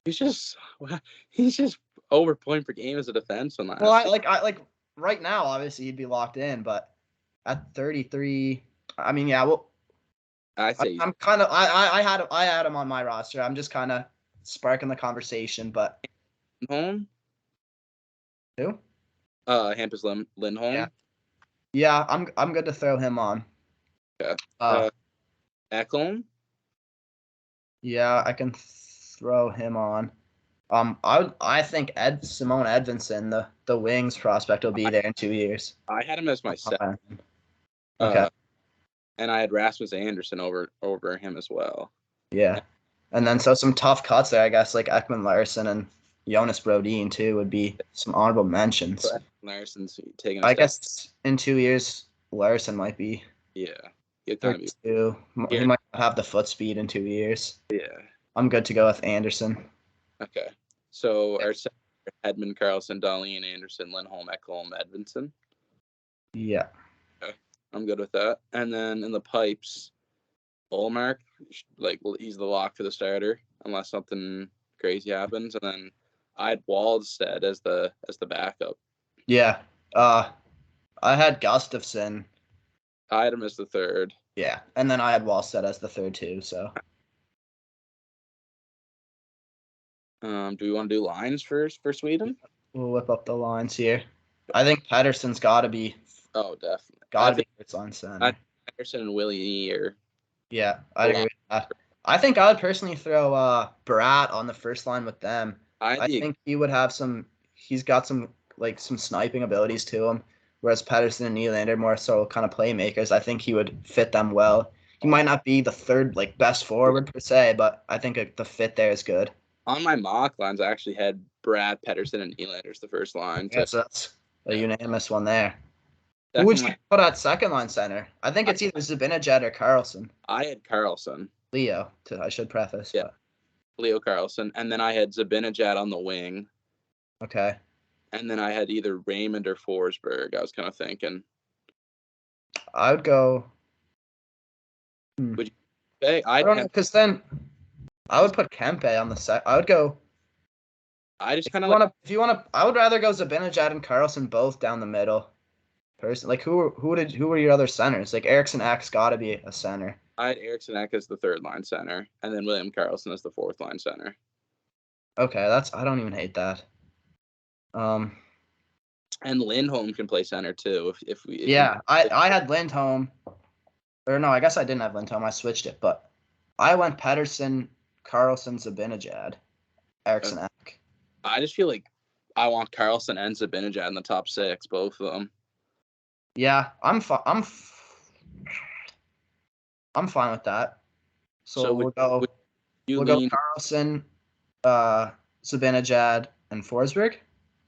He's just over point per game as a defenseman. Well, I right now, obviously he'd be locked in, but at 33, I mean, yeah, well, I'm kind of I had him on my roster. I'm just kind of sparking the conversation, but Lindholm? Who? Hampus Lindholm. Yeah, I'm good to throw him on. Okay. Eklund? Yeah, I can throw him on. I think Simone Edvinsson, the Wings prospect, will be there in 2 years. I had him as my second. Okay. And I had Rasmus Anderson over him as well. Yeah. And then some tough cuts there, I guess, like Ekman Larsson and Jonas Brodin too would be some honorable mentions. Larsson's taking. I guess in 2 years, Larsson might be. Yeah. He might have the foot speed in 2 years. Yeah. I'm good to go with Anderson. Okay. So our Hedman, Karlsson, Dahlin, Anderson, Lindholm, Ekholm, Edvinsson. Yeah. Okay. I'm good with that. And then in the pipes, Ullmark, he's the lock for the starter unless something crazy happens. And then I had Waldstead as the backup. Yeah. I had Gustafsson. I had him as the third. Yeah. And then I had Wallstead as the third too, so. Do we want to do lines for Sweden? We'll whip up the lines here. I think Pettersson's got to be. Oh, definitely. Got to be first line center. Pettersson and Willie or. Yeah, I agree with that. I think I would personally throw Bratt on the first line with them. I think he would have he's got some sniping abilities to him, whereas Pettersson and Nylander are more so kind of playmakers. I think he would fit them well. He might not be the third best forward per se, but I think the fit there is good. On my mock lines, I actually had Bratt, Pettersson, and Nylander as the first line. Yeah, so that's a unanimous one there. Who would you put at second line center? I think it's either Zibanejad or Karlsson. I had Karlsson. Leo, I should preface. Yeah, Leo Karlsson. And then I had Zibanejad on the wing. Okay. And then I had either Raymond or Forsberg, I was kind of thinking. I would go... Would you say? I don't know, because then I would put Kempe on the set. I would go... I just kind of if you want to... I would rather go Zibanejad and Karlsson both down the middle. Who were your other centers? Eriksson Ek's got to be a center. I had Eriksson Ek as the third line center, and then William Karlsson as the fourth line center. Okay, I don't even hate that. And Lindholm can play center too. I had Lindholm, or no, I guess I didn't have Lindholm. I switched it, but I went Pettersson, Karlsson, Zibanejad, Eriksson Ek. I just feel like I want Karlsson and Zibanejad in the top 6, both of them. Yeah, I'm fine with that. So we'll go Karlsson, Zibanejad, and Forsberg?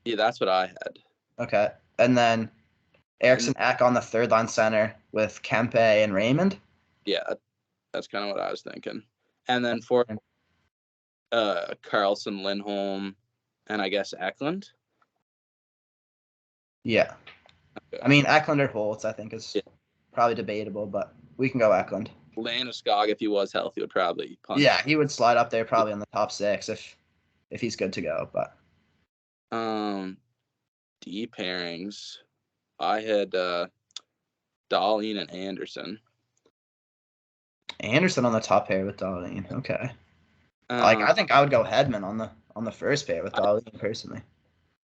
Yeah, that's what I had. Okay. and then Eriksson Ek on the third line center with Kempe and Raymond. Yeah, that's kind of what I was thinking. And then for Carlson, Lindholm, and I guess Eklund. Yeah. Okay. I mean, Eklund or Holtz, I think, is probably debatable, but we can go Eklund. Landeskog, if he was healthy, would probably punch. Yeah, he would slide up there probably in the top 6 if he's good to go. But D pairings, I had Dahlin and Anderson. Anderson on the top pair with Dahlin. Okay. I think I would go Hedman on the first pair with Dahlin personally.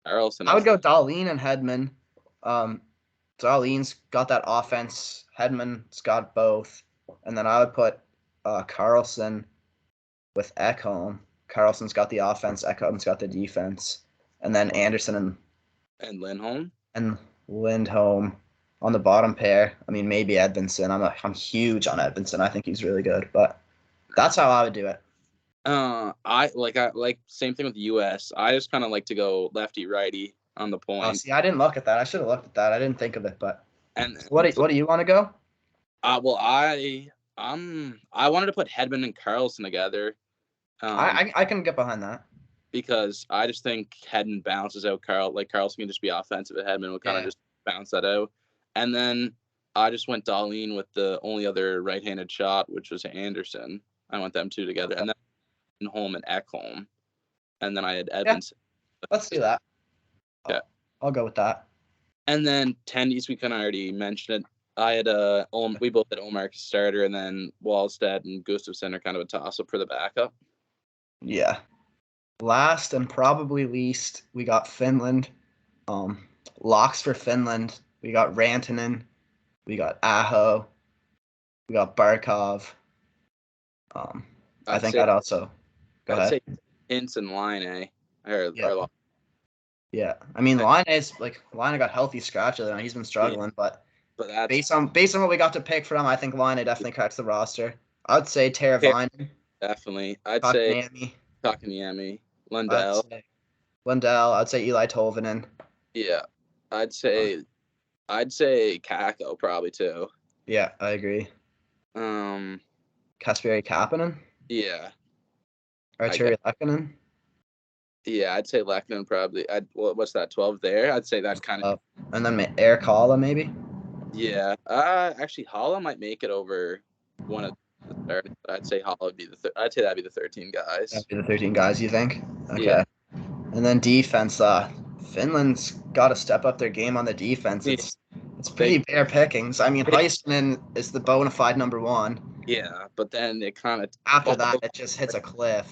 Carlson. I would go Dahlin and Hedman. Dahlin's got that offense. Hedman's got both. And then I would put Carlson with Ekholm. Carlson's got the offense. Ekholm's got the defense. And then Anderson and Lindholm. And Lindholm on the bottom pair. I mean, maybe Edvinsson. I'm huge on Edvinsson. I think he's really good. But that's how I would do it. I like same thing with the U.S. I just kind of like to go lefty righty on the point. Oh, see, I didn't look at that. I should have looked at that. I didn't think of it. But what do you want to go? Well, I wanted to put Hedman and Carlson together. I can get behind that because I just think Hedman balances out Carlson can just be offensive, and Hedman would kind of just bounce that out. And then I just went Dahlin with the only other right-handed shot, which was Anderson. I went them two together, and then Lindholm and Ekholm, and then I had Edvinsson. Yeah. Let's do that. Yeah, I'll go with that. And then tendies, we kind of already mentioned it. I had we both had Omar as starter, and then Wallstedt and Gustafsson are kind of a toss-up for the backup. Yeah. Last and probably least, we got Finland. Locks for Finland. We got Rantanen. We got Aho. We got Barkov. I think I'd also go ahead. Say Hintz and Line, Yeah. I mean, Line got healthy scratch the other night. He's been struggling, but that's, based on what we got to pick from, I think Line definitely cracks the roster. I would say Teravainen. Definitely. I'd say Kotkaniemi. Lundell. I'd say Eli Tolvanen. Yeah. I'd say Kakko probably too. Yeah, I agree. Kasperi Kapanen? Yeah. Arturi Lehkonen? Yeah, I'd say Lehkonen probably. What's that, 12 there? I'd say that's kind of. And then Eric Halla maybe? Yeah. Actually, Halla might make it over one of the 30. But I'd say Halla would be I'd say that'd be the 13 guys. That'd be the 13 guys, you think? Okay. Yeah. And then defense, Finland's got to step up their game on the defense. It's pretty bare pickings. I mean, Heiskanen is the bona fide number one. Yeah, but then it kind of after that it just hits a cliff.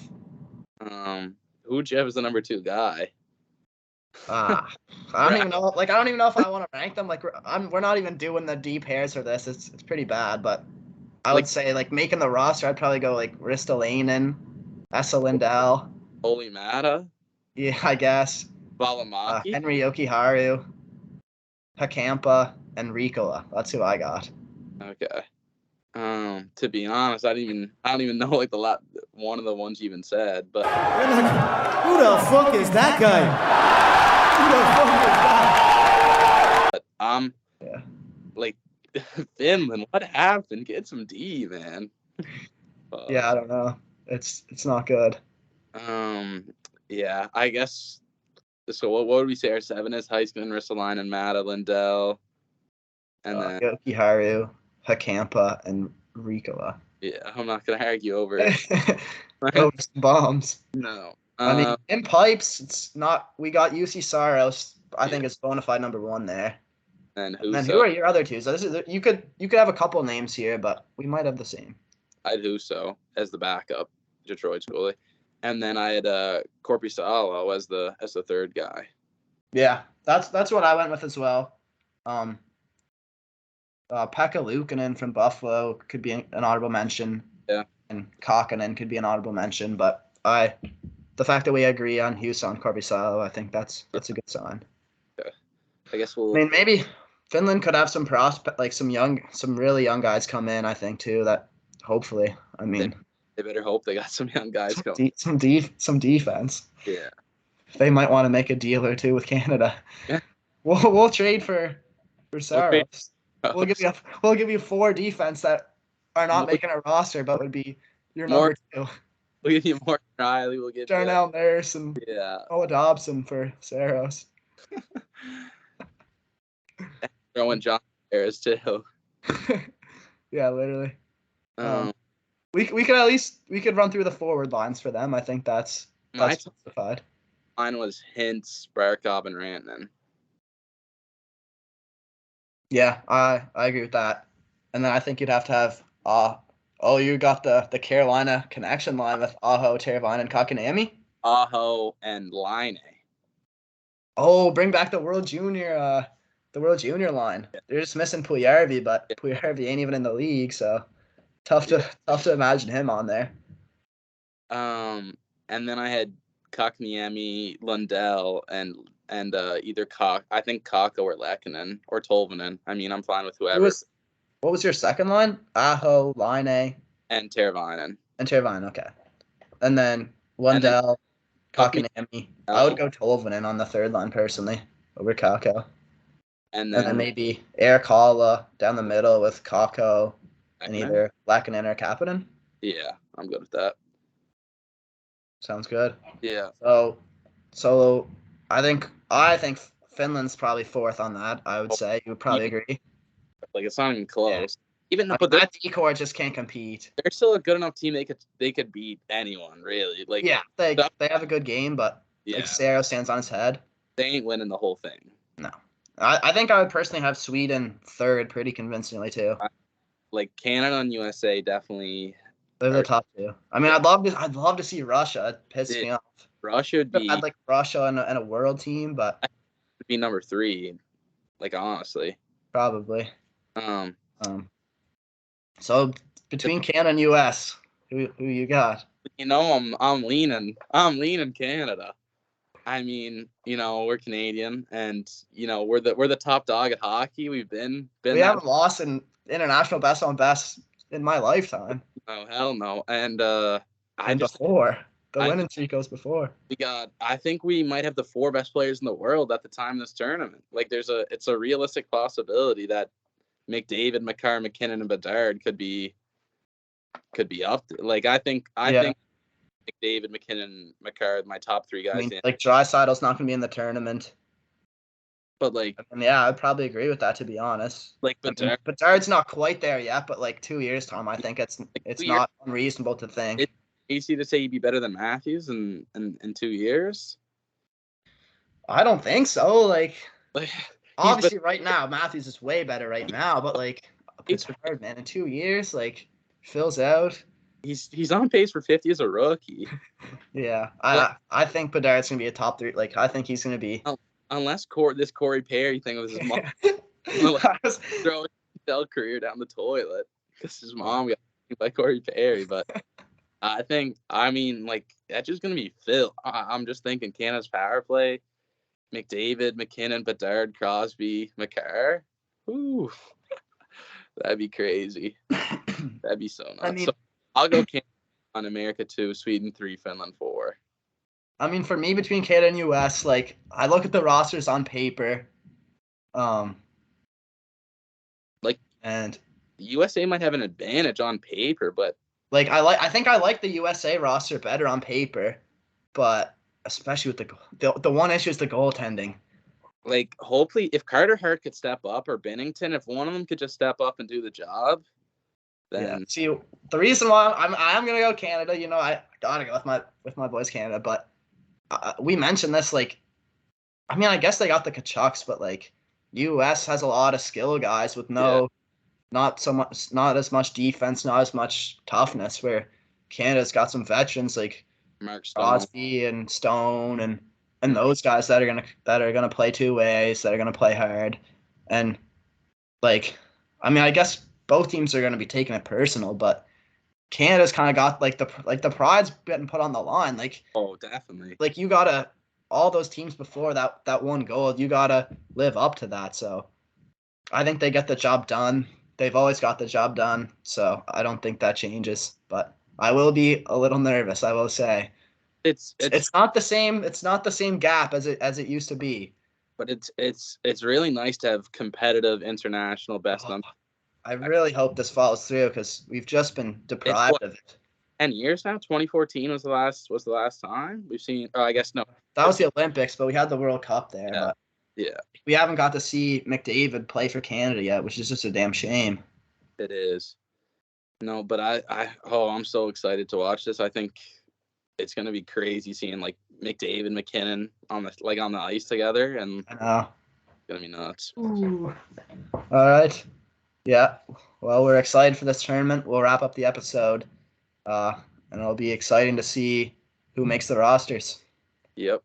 Who'd you have as the number 2 guy? I don't even know. I don't even know if I want to rank them. We're not even doing the D pairs for this. It's pretty bad. But I would say making the roster, I'd probably go Ristolainen, Esa Lindell, Oli Mata. Yeah, I guess. Valimaki. Henry Jokiharju, Hakampa, and Riikola. That's who I got. Okay. To be honest, I don't even know one of the ones you even said, but who the fuck is that guy? But Finland, what happened? Get some D, man. Yeah, I don't know. It's not good. Yeah, I guess. So what would we say our 7 is? Heiskanen, Ristolainen, and Mata, Lindell, and then Jokiharju, Hakampa, and Riikola. Yeah, I'm not gonna argue over it. Go with some bombs. No. I mean, in pipes, it's not. We got UC Saros. I think it's bona fide number 1 there. And who are your other 2? So you could have a couple names here, but we might have the same. I'd Husso as the backup, Detroit's goalie, and then I had Korpisalo as the 3rd guy. Yeah, that's what I went with as well. Pekka Luukkonen from Buffalo could be an honorable mention. Yeah. And Kakkonen could be an honorable mention, but the fact that we agree on Husso and Korpisalo, I think that's a good sign. Okay. I guess maybe Finland could have some prospect, some really young guys come in. I think too that hopefully. I mean, they better hope they got some young guys coming. Some defense. Yeah. They might want to make a deal or two with Canada. Yeah. We'll trade for Saros. We'll trade We'll give you 4 defense that are not We'll- making a roster, but would be your More- number 2. We'll give you Morgan Riley. We'll get Darnell Nurse and Yeah. Noah Dobson for Saros. Throwing John Harris too. Yeah, literally. Um, We could at least run through the forward lines for them. I think that's my justified. line was Hintz, Barkov, and Rantanen. Yeah, I agree with that. And then I think you'd have to have you got the Carolina connection line with Aho, Teravainen, and Kotkaniemi. Aho and Line. Oh, bring back the World Junior line. They're just missing Puljujarvi, but Puljujarvi ain't even in the league, so tough to imagine him on there. And then I had Kotkaniemi, Lundell, and either I think Kakko or Lehkonen or Tolvanen. I mean, I'm fine with whoever. What was your second line? Aho, Line, and Teravainen. And Teravainen, okay. And then Lundell, Kotkaniemi. I would go Tolvanen on the third line personally over Kakko. And then maybe Erik Haula down the middle with Kakko and either Lehkonen or Kapanen. Yeah, I'm good with that. Sounds good. Yeah. So I think Finland's probably 4th on that. I would say you would probably agree. Like it's not even close. Yeah. But that decor just can't compete. They're still a good enough team. They could beat anyone really. Like yeah, they have a good game, but like Sarah stands on his head. They ain't winning the whole thing. No, I think I would personally have Sweden 3rd pretty convincingly too. Like Canada and USA definitely. They're the top 2. I mean, I'd love to see Russia. It pisses me off. Russia would be. I'd like Russia and a world team, but would be number 3. Like honestly. Probably. So between Canada and US, who you got? You know, I'm leaning Canada. I mean, you know, we're Canadian, and you know, we're the top dog at hockey. We haven't lost in international best on best in my lifetime. Oh hell no! And before the winning streak goes before. I think we might have the 4 best players in the world at the time of this tournament. Like, it's a realistic possibility that McDavid, Makar, McKinnon, and Bedard could be up there. Like, I think McDavid, McKinnon, Makar, my top 3 guys. I mean, like Draisaitl's not going to be in the tournament. But like, yeah, I'd probably agree with that, to be honest. Like, Bedard's not quite there yet, but like 2 years time, I think it's not unreasonable to think. It's easy to say he'd be better than Matthews in 2 years. I don't think so. Like obviously, right now Matthews is way better right now, but like Bedard, man, in 2 years, like fills out. He's on pace for 50 as a rookie. Yeah, I think Bedard's gonna be a top 3. Like I think he's gonna be. Unless this Corey Perry thing was his mom throwing his career down the toilet because his mom got beat by Corey Perry. But I mean, like, that's just going to be Phil. I'm just thinking Canada's power play, McDavid, McKinnon, Bedard, Crosby, Makar. Ooh, that'd be crazy. That'd be so nuts. I mean, so I'll go Canada on America 2, Sweden 3, Finland 4. I mean, for me, between Canada and US, like, I look at the rosters on paper, and the USA might have an advantage on paper, but like, I think I like the USA roster better on paper, but especially with the one issue is the goaltending. Like, hopefully, if Carter Hart could step up or Bennington, if one of them could just step up and do the job, then yeah. See, the reason why I'm gonna go Canada, you know, I gotta go with my boys Canada, but. We mentioned this, like, I mean, I guess they got the Kachucks, but like, U.S. has a lot of skill guys with not as much defense, not as much toughness. Where Canada's got some veterans like Mark Crosby and Stone and those guys that are gonna play 2 ways, that are gonna play hard, and like, I mean, I guess both teams are gonna be taking it personal, but. Canada's kind of got the pride's getting put on the line. Like, oh, definitely. Like, you gotta, all those teams before that one goal, you gotta live up to that. So I think they get the job done. They've always got the job done. So I don't think that changes. But I will be a little nervous, I will say. It's not the same. It's not the same gap as it used to be. But it's really nice to have competitive international best number. I really hope this follows through because we've just been deprived of it. 10 years now. 2014 was the last time we've seen. Oh, I guess no. That was the Olympics, but we had the World Cup there. Yeah. But Yeah, we haven't got to see McDavid play for Canada yet, which is just a damn shame. it is. No, but I'm so excited to watch this. I think it's gonna be crazy seeing like McDavid, McKinnon on the ice together, and I know. it's gonna be nuts. All right. Yeah. Well, we're excited for this tournament. We'll wrap up the episode, and it'll be exciting to see who makes the rosters. Yep.